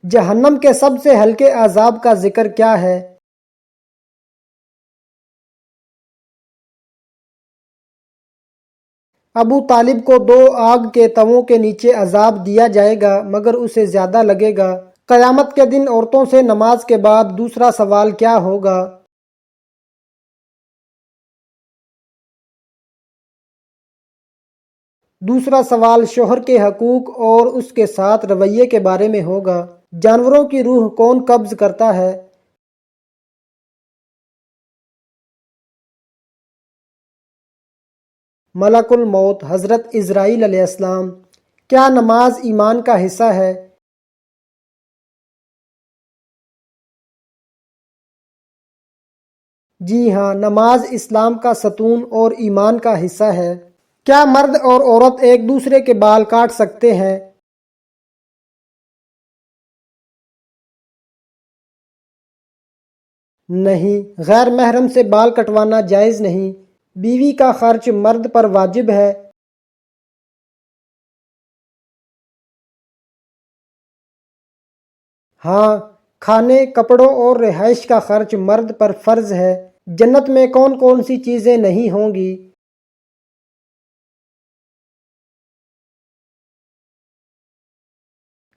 جہنم کے سب سے ہلکے عذاب کا ذکر کیا ہے؟ ابو طالب کو 2 آگ کے تنوں کے نیچے عذاب دیا جائے گا مگر اسے زیادہ لگے گا۔ قیامت کے دن عورتوں سے نماز کے بعد دوسرا سوال کیا ہوگا؟ دوسرا سوال شوہر کے حقوق اور اس کے ساتھ رویے کے بارے میں ہوگا۔ جانوروں کی روح کون قبض کرتا ہے؟ ملک الموت حضرت عزرائیل علیہ السلام۔ کیا نماز ایمان کا حصہ ہے؟ جی ہاں، نماز اسلام کا ستون اور ایمان کا حصہ ہے۔ کیا مرد اور عورت ایک دوسرے کے بال کاٹ سکتے ہیں؟ نہیں، غیر محرم سے بال کٹوانا جائز نہیں۔ بیوی کا خرچ مرد پر واجب ہے۔ ہاں، کھانے، کپڑوں اور رہائش کا خرچ مرد پر فرض ہے۔ جنت میں کون کون سی چیزیں نہیں ہوں گی؟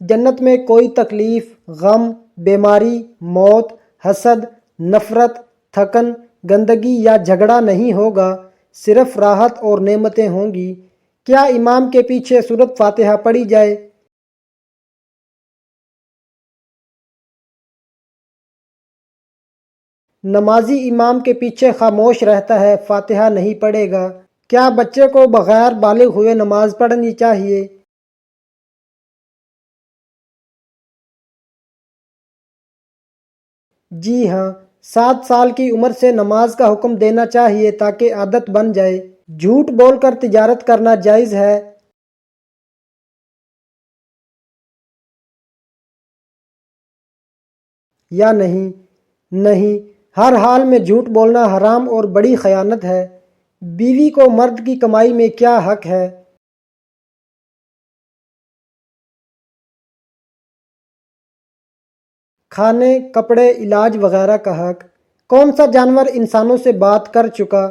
جنت میں کوئی تکلیف، غم، بیماری، موت، حسد، نفرت، تھکن، گندگی یا جھگڑا نہیں ہوگا، صرف راحت اور نعمتیں ہوں گی۔ کیا امام کے پیچھے سورۃ فاتحہ پڑھی جائے؟ نمازی امام کے پیچھے خاموش رہتا ہے، فاتحہ نہیں پڑھے گا۔ کیا بچے کو بغیر بالغ ہوئے نماز پڑھنی چاہیے؟ جی ہاں، 7 سال کی عمر سے نماز کا حکم دینا چاہیے تاکہ عادت بن جائے۔ جھوٹ بول کر تجارت کرنا جائز ہے؟ یا نہیں؟ نہیں، ہر حال میں جھوٹ بولنا حرام اور بڑی خیانت ہے۔ بیوی کو مرد کی کمائی میں کیا حق ہے؟ کھانے، کپڑے، علاج وغیرہ کا حق۔ کون سا جانور انسانوں سے بات کر چکا؟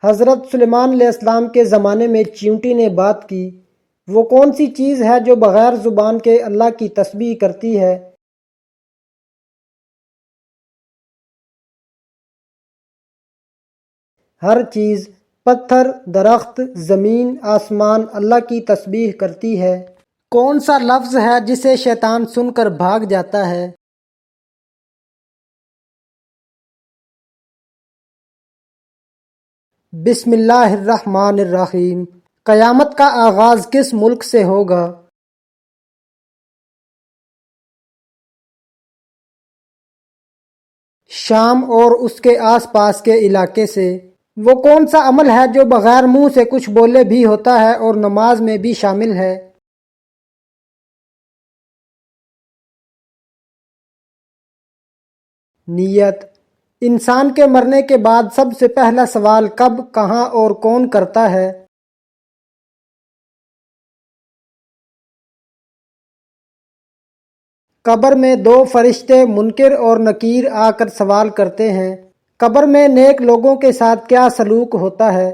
حضرت سلیمان علیہ السلام کے زمانے میں چیونٹی نے بات کی۔ وہ کون سی چیز ہے جو بغیر زبان کے اللہ کی تسبیح کرتی ہے؟ ہر چیز، پتھر، درخت، زمین، آسمان اللہ کی تسبیح کرتی ہے۔ کون سا لفظ ہے جسے شیطان سن کر بھاگ جاتا ہے؟ بسم اللہ الرحمن الرحیم۔ قیامت کا آغاز کس ملک سے ہوگا؟ شام اور اس کے آس پاس کے علاقے سے۔ وہ کون سا عمل ہے جو بغیر منہ سے کچھ بولے بھی ہوتا ہے اور نماز میں بھی شامل ہے؟ نیت۔ انسان کے مرنے کے بعد سب سے پہلا سوال کب، کہاں اور کون کرتا ہے؟ قبر میں 2 فرشتے منکر اور نکیر آ کر سوال کرتے ہیں۔ قبر میں نیک لوگوں کے ساتھ کیا سلوک ہوتا ہے؟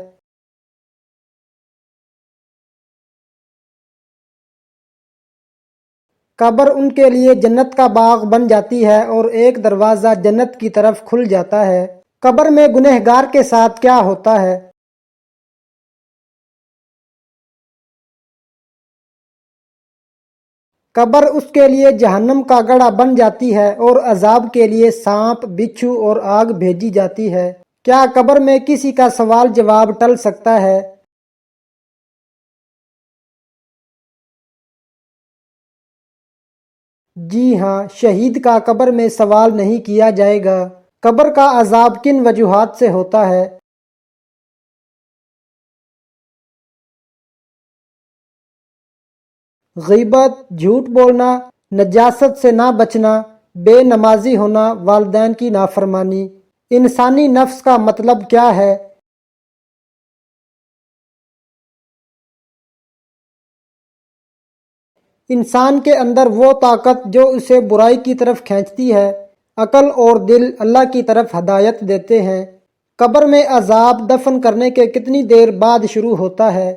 قبر ان کے لیے جنت کا باغ بن جاتی ہے اور ایک دروازہ جنت کی طرف کھل جاتا ہے۔ قبر میں گنہگار کے ساتھ کیا ہوتا ہے؟ قبر اس کے لیے جہنم کا گڑھا بن جاتی ہے اور عذاب کے لیے سانپ، بچھو اور آگ بھیجی جاتی ہے۔ کیا قبر میں کسی کا سوال جواب ٹل سکتا ہے؟ جی ہاں، شہید کا قبر میں سوال نہیں کیا جائے گا۔ قبر کا عذاب کن وجوہات سے ہوتا ہے؟ غیبت، جھوٹ بولنا، نجاست سے نہ بچنا، بے نمازی ہونا، والدین کی نافرمانی۔ انسانی نفس کا مطلب کیا ہے؟ انسان کے اندر وہ طاقت جو اسے برائی کی طرف کھینچتی ہے، عقل اور دل اللہ کی طرف ہدایت دیتے ہیں۔ قبر میں عذاب دفن کرنے کے کتنی دیر بعد شروع ہوتا ہے؟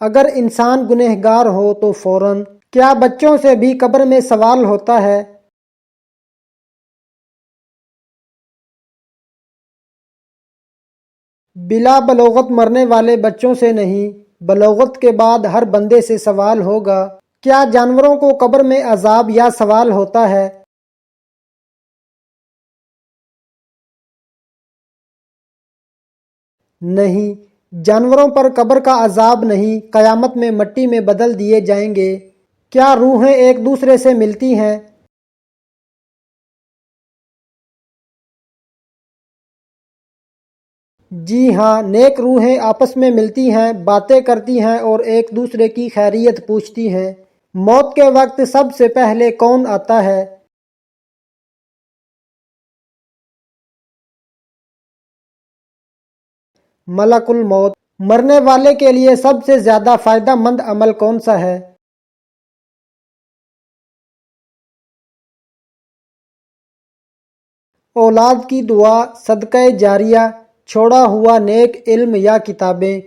اگر انسان گنہگار ہو تو فوراً۔ کیا بچوں سے بھی قبر میں سوال ہوتا ہے؟ بلا بلوغت مرنے والے بچوں سے نہیں، بلوغت کے بعد ہر بندے سے سوال ہوگا۔ کیا جانوروں کو قبر میں عذاب یا سوال ہوتا ہے؟ نہیں، جانوروں پر قبر کا عذاب نہیں، قیامت میں مٹی میں بدل دیے جائیں گے۔ کیا روحیں ایک دوسرے سے ملتی ہیں؟ جی ہاں، نیک روحیں آپس میں ملتی ہیں، باتیں کرتی ہیں اور ایک دوسرے کی خیریت پوچھتی ہیں۔ موت کے وقت سب سے پہلے کون آتا ہے؟ ملک الموت۔ مرنے والے کے لیے سب سے زیادہ فائدہ مند عمل کون سا ہے؟ اولاد کی دعا، صدقہ جاریہ، چھوڑا ہوا نیک علم یا کتابیں۔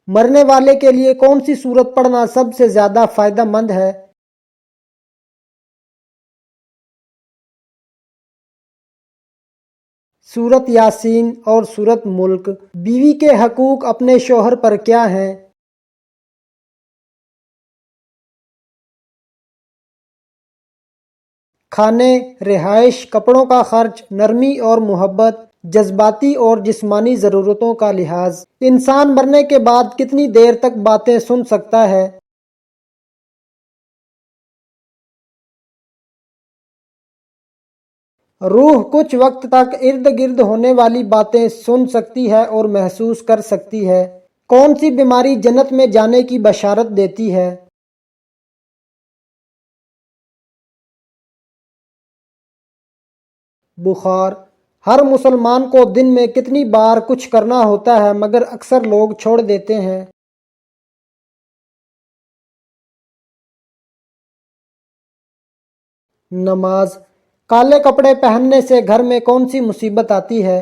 مرنے والے کے لیے کون سی سورت پڑھنا سب سے زیادہ فائدہ مند ہے؟ سورت یاسین اور سورت ملک۔ بیوی کے حقوق اپنے شوہر پر کیا ہیں؟ کھانے، رہائش، کپڑوں کا خرچ، نرمی اور محبت، جذباتی اور جسمانی ضرورتوں کا لحاظ۔ انسان مرنے کے بعد کتنی دیر تک باتیں سن سکتا ہے؟ روح کچھ وقت تک ارد گرد ہونے والی باتیں سن سکتی ہے اور محسوس کر سکتی ہے۔ کون سی بیماری جنت میں جانے کی بشارت دیتی ہے؟ بخار۔ ہر مسلمان کو دن میں کتنی بار کچھ کرنا ہوتا ہے مگر اکثر لوگ چھوڑ دیتے ہیں؟ نماز۔ کالے کپڑے پہننے سے گھر میں کون سی مصیبت آتی ہے؟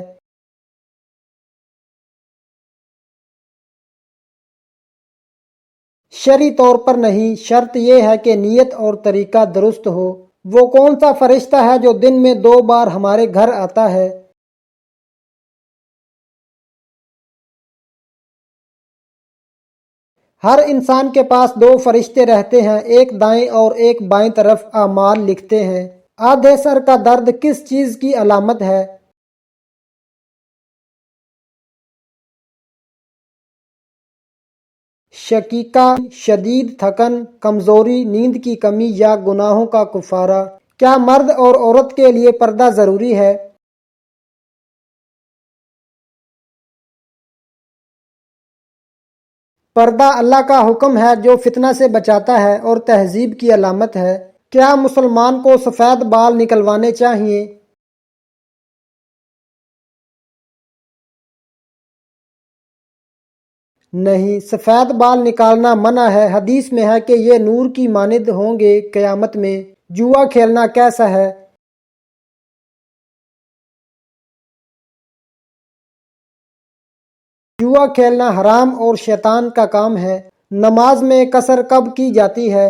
شرعی طور پر نہیں، شرط یہ ہے کہ نیت اور طریقہ درست ہو۔ وہ کون سا فرشتہ ہے جو دن میں 2 بار ہمارے گھر آتا ہے؟ ہر انسان کے پاس 2 فرشتے رہتے ہیں، ایک دائیں اور ایک بائیں طرف اعمال لکھتے ہیں۔ آدھے سر کا درد کس چیز کی علامت ہے؟ شقیقہ، شدید تھکن، کمزوری، نیند کی کمی یا گناہوں کا کفارہ۔ کیا مرد اور عورت کے لیے پردہ ضروری ہے؟ پردہ اللہ کا حکم ہے جو فتنہ سے بچاتا ہے اور تہذیب کی علامت ہے۔ کیا مسلمان کو سفید بال نکلوانے چاہیے؟ نہیں، سفید بال نکالنا منع ہے، حدیث میں ہے کہ یہ نور کی مانند ہوں گے قیامت میں۔ جوا کھیلنا کیسا ہے؟ جوا کھیلنا حرام اور شیطان کا کام ہے۔ نماز میں قصر کب کی جاتی ہے؟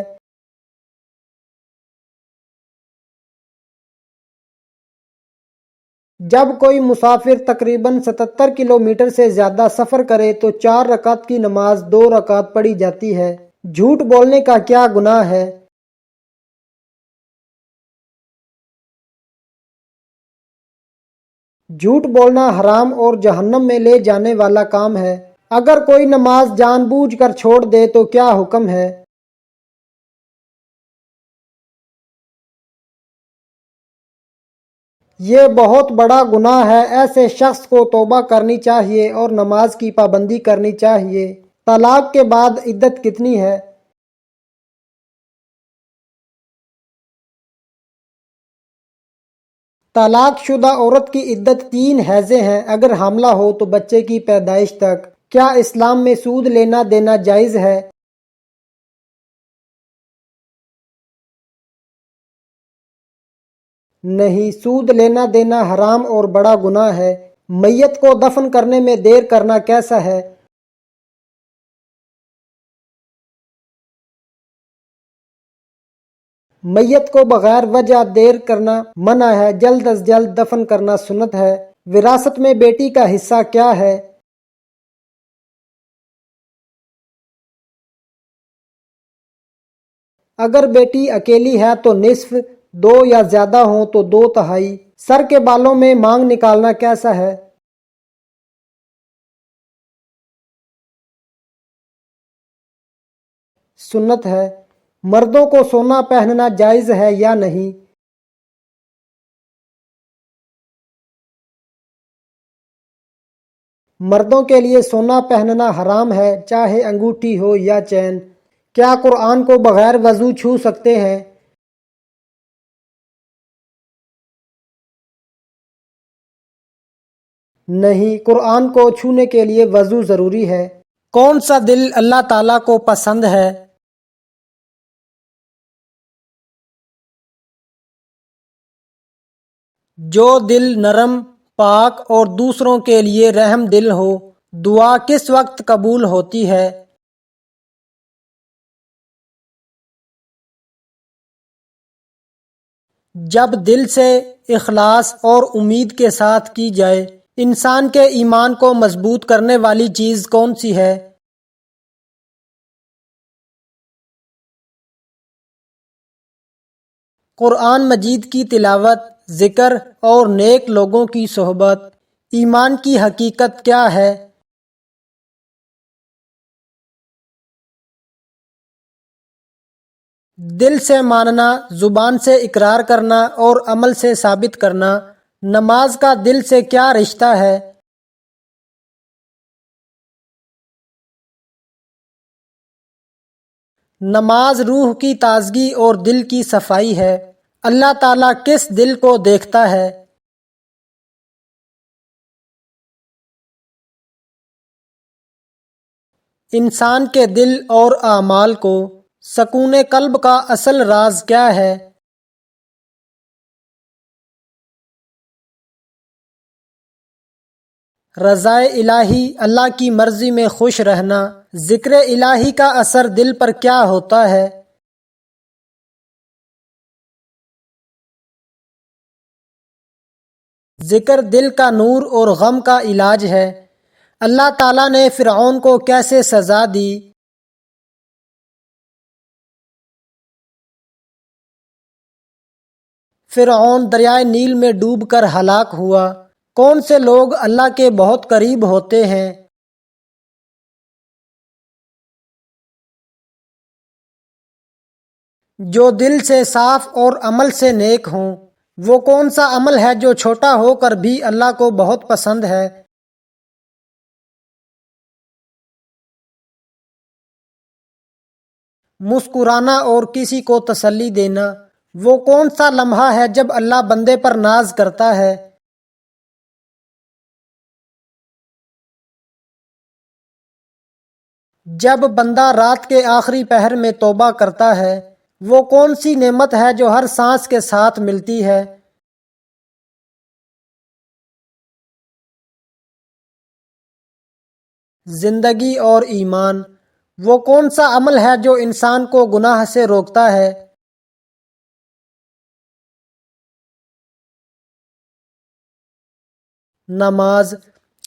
جب کوئی مسافر تقریباً 77 کلومیٹر سے زیادہ سفر کرے تو 4 رکعت کی نماز 2 رکعت پڑھی جاتی ہے۔ جھوٹ بولنے کا کیا گناہ ہے؟ جھوٹ بولنا حرام اور جہنم میں لے جانے والا کام ہے۔ اگر کوئی نماز جان بوجھ کر چھوڑ دے تو کیا حکم ہے؟ یہ بہت بڑا گناہ ہے، ایسے شخص کو توبہ کرنی چاہیے اور نماز کی پابندی کرنی چاہیے۔ طلاق کے بعد عدت کتنی ہے؟ طلاق شدہ عورت کی عدت 3 حیضیں ہیں، اگر حاملہ ہو تو بچے کی پیدائش تک۔ کیا اسلام میں سود لینا دینا جائز ہے؟ نہیں، سود لینا دینا حرام اور بڑا گناہ ہے۔ میت کو دفن کرنے میں دیر کرنا کیسا ہے؟ میت کو بغیر وجہ دیر کرنا منع ہے، جلد از جلد دفن کرنا سنت ہے۔ وراثت میں بیٹی کا حصہ کیا ہے؟ اگر بیٹی اکیلی ہے تو نصف، دو یا زیادہ ہوں تو دو تہائی۔ سر کے بالوں میں مانگ نکالنا کیسا ہے؟ سنت ہے۔ مردوں کو سونا پہننا جائز ہے یا نہیں؟ مردوں کے لیے سونا پہننا حرام ہے، چاہے انگوٹھی ہو یا چین۔ کیا قرآن کو بغیر وضو چھو سکتے ہیں؟ نہیں، قرآن کو چھونے کے لیے وضو ضروری ہے۔ کون سا دل اللہ تعالیٰ کو پسند ہے؟ جو دل نرم، پاک اور دوسروں کے لیے رحم دل ہو۔ دعا کس وقت قبول ہوتی ہے؟ جب دل سے اخلاص اور امید کے ساتھ کی جائے۔ انسان کے ایمان کو مضبوط کرنے والی چیز کون سی ہے؟ قرآن مجید کی تلاوت، ذکر اور نیک لوگوں کی صحبت۔ ایمان کی حقیقت کیا ہے؟ دل سے ماننا، زبان سے اقرار کرنا اور عمل سے ثابت کرنا۔ نماز کا دل سے کیا رشتہ ہے؟ نماز روح کی تازگی اور دل کی صفائی ہے۔ اللہ تعالیٰ کس دل کو دیکھتا ہے؟ انسان کے دل اور اعمال کو سکون قلب کا اصل راز کیا ہے؟ رضا الہی، اللہ کی مرضی میں خوش رہنا۔ ذکر الہی کا اثر دل پر کیا ہوتا ہے؟ ذکر دل کا نور اور غم کا علاج ہے۔ اللہ تعالیٰ نے فرعون کو کیسے سزا دی؟ فرعون دریائے نیل میں ڈوب کر ہلاک ہوا۔ کون سے لوگ اللہ کے بہت قریب ہوتے ہیں؟ جو دل سے صاف اور عمل سے نیک ہوں۔ وہ کون سا عمل ہے جو چھوٹا ہو کر بھی اللہ کو بہت پسند ہے؟ مسکرانا اور کسی کو تسلی دینا۔ وہ کون سا لمحہ ہے جب اللہ بندے پر ناز کرتا ہے؟ جب بندہ رات کے آخری پہر میں توبہ کرتا ہے۔ وہ کون سی نعمت ہے جو ہر سانس کے ساتھ ملتی ہے؟ زندگی اور ایمان۔ وہ کون سا عمل ہے جو انسان کو گناہ سے روکتا ہے؟ نماز۔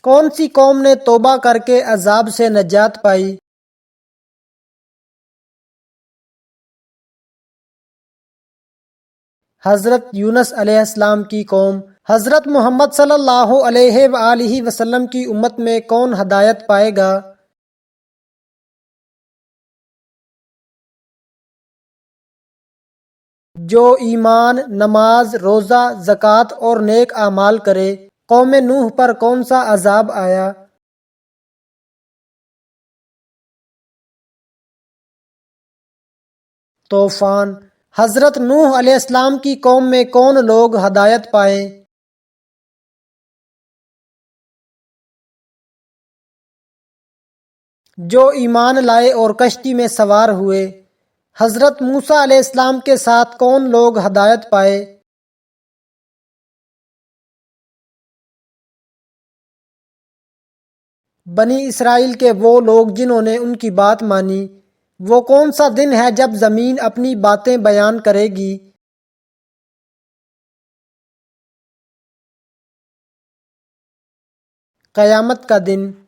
کون سی قوم نے توبہ کر کے عذاب سے نجات پائی؟ حضرت یونس علیہ السلام کی قوم۔ حضرت محمد صلی اللہ علیہ وآلہ وسلم کی امت میں کون ہدایت پائے گا؟ جو ایمان، نماز، روزہ، زکوٰۃ اور نیک اعمال کرے۔ قوم نوح پر کون سا عذاب آیا؟ طوفان۔ حضرت نوح علیہ السلام کی قوم میں کون لوگ ہدایت پائے؟ جو ایمان لائے اور کشتی میں سوار ہوئے۔ حضرت موسیٰ علیہ السلام کے ساتھ کون لوگ ہدایت پائے؟ بنی اسرائیل کے وہ لوگ جنہوں نے ان کی بات مانی۔ وہ کون سا دن ہے جب زمین اپنی باتیں بیان کرے گی؟ قیامت کا دن۔